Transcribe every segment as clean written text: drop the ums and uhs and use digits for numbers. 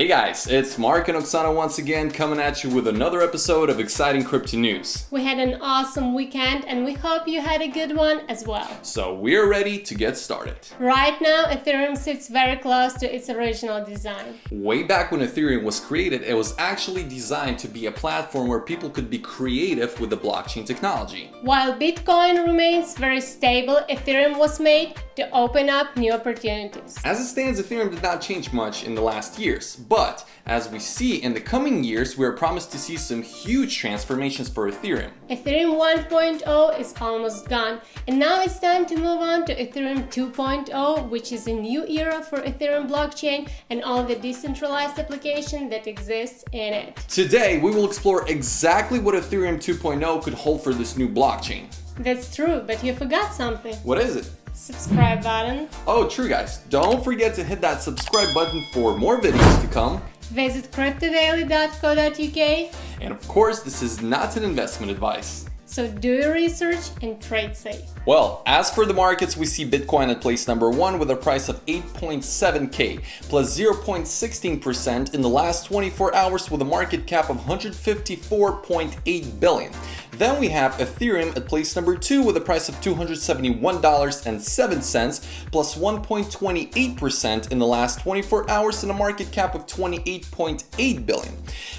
Hey guys, it's Mark and Oksana once again coming at you with another episode of exciting crypto news. We had an awesome weekend and we hope you had a good one as well. So we're ready to get started. Right now, Ethereum sits very close to its original design. Way back when Ethereum was created, it was actually designed to be a platform where people could be creative with the blockchain technology. While Bitcoin remains very stable, Ethereum was made to open up new opportunities. As it stands, Ethereum did not change much in the last years, but as we see in the coming years, we are promised to see some huge transformations for Ethereum. Ethereum 1.0 is almost gone, and now it's time to move on to Ethereum 2.0, which is a new era for Ethereum blockchain and all the decentralized applications that exist in it. Today, we will explore exactly what Ethereum 2.0 could hold for this new blockchain. That's true, but you forgot something. What is it? Subscribe button. Oh, true guys, don't forget to hit that subscribe button for more videos to come. Visit cryptodaily.co.uk. And of course, this is not an investment advice. So do your research and trade safe. Well, as for the markets, we see Bitcoin at place number 1 with a price of 8.7k plus 0.16% in the last 24 hours with a market cap of 154.8 billion. Then we have Ethereum at place number 2 with a price of $271.07 plus 1.28% in the last 24 hours and a market cap of 28.8 billion.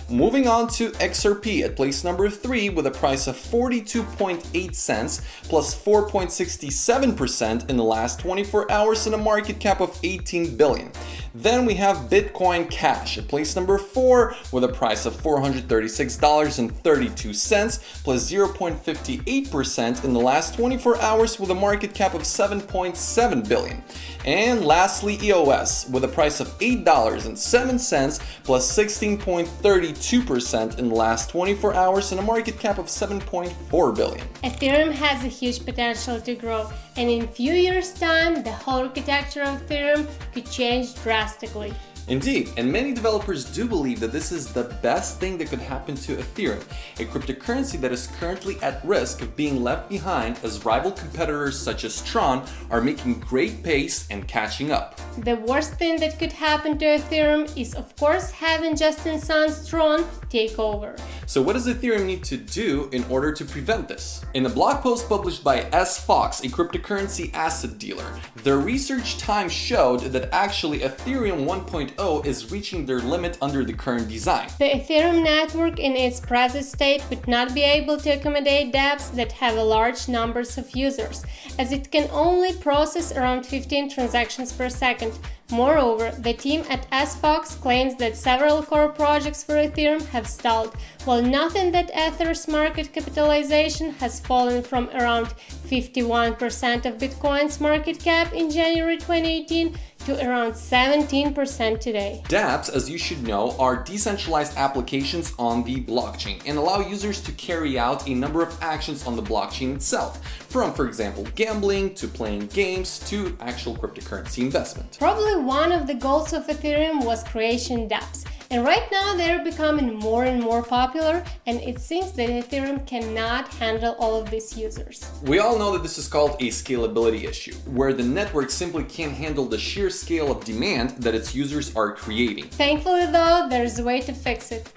Moving on to XRP at place number 3 with a price of 42.8 cents plus 4.67% in the last 24 hours and a market cap of 18 billion. Then we have Bitcoin Cash at place number 4 with a price of $436.32 plus 0.58% in the last 24 hours with a market cap of 7.7 billion. And lastly, EOS with a price of $8.07 plus 16.32% in the last 24 hours and a market cap of 7.4 billion. Ethereum has a huge potential to grow, and in few years' time, the whole architecture of Ethereum could change drastically. Indeed, and many developers do believe that this is the best thing that could happen to Ethereum, a cryptocurrency that is currently at risk of being left behind as rival competitors such as Tron are making great pace and catching up. The worst thing that could happen to Ethereum is, of course, having Justin Sun's Tron take over. So what does Ethereum need to do in order to prevent this? In a blog post published by S. Fox, a cryptocurrency asset dealer, their research time showed that actually Ethereum 1.0 is reaching their limit under the current design. The Ethereum network in its present state would not be able to accommodate dApps that have a large numbers of users, as it can only process around 15 transactions per second. Moreover, the team at SFox claims that several core projects for Ethereum have stalled, while nothing that Ether's market capitalization has fallen from around 51% of Bitcoin's market cap in January 2018 to around 17% today. dApps, as you should know, are decentralized applications on the blockchain and allow users to carry out a number of actions on the blockchain itself, from, for example, gambling to playing games to actual cryptocurrency investment. Probably one of the goals of Ethereum was creation dApps, and right now they're becoming more and more popular, and it seems that Ethereum cannot handle all of these users. We all know that this is called a scalability issue, where the network simply can't handle the sheer scale of demand that its users are creating. Thankfully though, there's a way to fix it.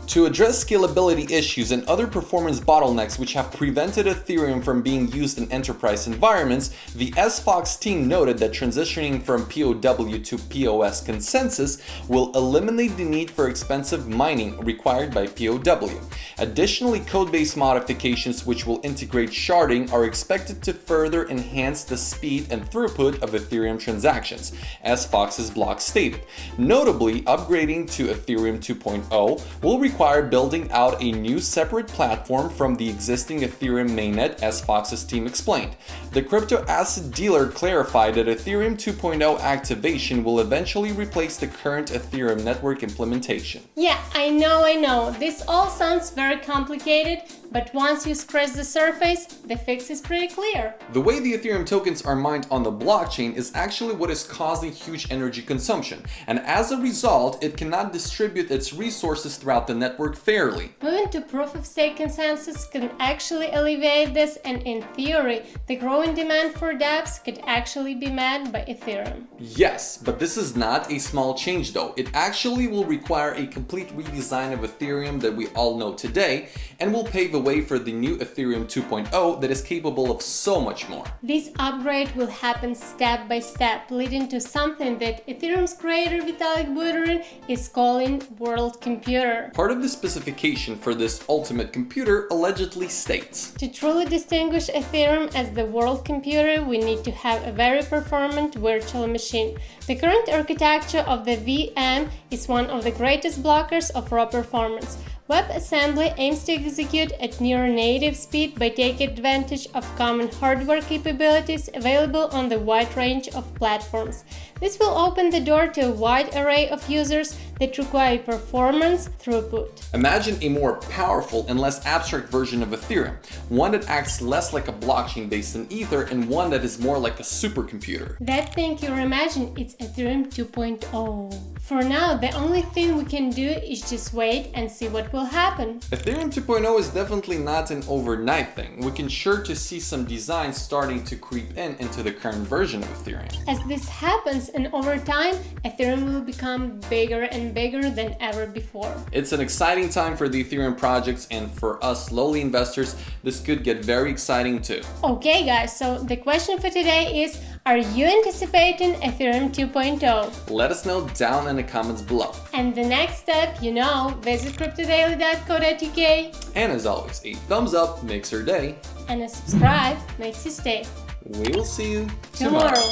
To address scalability issues and other performance bottlenecks which have prevented Ethereum from being used in enterprise environments, the SFox team noted that transitioning from POW to POS consensus will eliminate the need for expensive mining required by POW. Additionally, code-based modifications which will integrate sharding are expected to further enhance the speed and throughput of Ethereum transactions, SFox's blog stated. Notably, upgrading to Ethereum 2.0 will require building out a new separate platform from the existing Ethereum mainnet, as Fox's team explained. The crypto asset dealer clarified that Ethereum 2.0 activation will eventually replace the current Ethereum network implementation. Yeah, I know. This all sounds very complicated, but once you scratch the surface, the fix is pretty clear. The way the Ethereum tokens are mined on the blockchain is actually what is causing huge energy consumption, and as a result, it cannot distribute its resources throughout the network network fairly. Moving to proof-of-stake consensus can actually alleviate this, and in theory, the growing demand for dApps could actually be met by Ethereum. Yes, but this is not a small change though. It actually will require a complete redesign of Ethereum that we all know today, and will pave the way for the new Ethereum 2.0 that is capable of so much more. This upgrade will happen step by step, leading to something that Ethereum's creator Vitalik Buterin is calling World Computer. Part of the specification for this ultimate computer allegedly states: to truly distinguish Ethereum as the world computer, we need to have a very performant virtual machine. The current architecture of the VM is one of the greatest blockers of raw performance. WebAssembly aims to execute at near native speed by taking advantage of common hardware capabilities available on the wide range of platforms. This will open the door to a wide array of users that require performance throughput. Imagine a more powerful and less abstract version of Ethereum, one that acts less like a blockchain based on Ether and one that is more like a supercomputer. That thing you imagine is Ethereum 2.0. For now, the only thing we can do is just wait and see what will happen. Ethereum 2.0 is definitely not an overnight thing. We can sure to see some designs starting to creep into the current version of Ethereum. As this happens, and over time, Ethereum will become bigger and bigger than ever before. It's an exciting time for the Ethereum projects, and for us lowly investors, this could get very exciting too. Okay guys, so the question for today is, are you anticipating Ethereum 2.0? Let us know down in the comments below. And the next step, you know, visit cryptodaily.co.uk. And as always, a thumbs up makes your day. And a subscribe makes you stay. We will see you Tomorrow.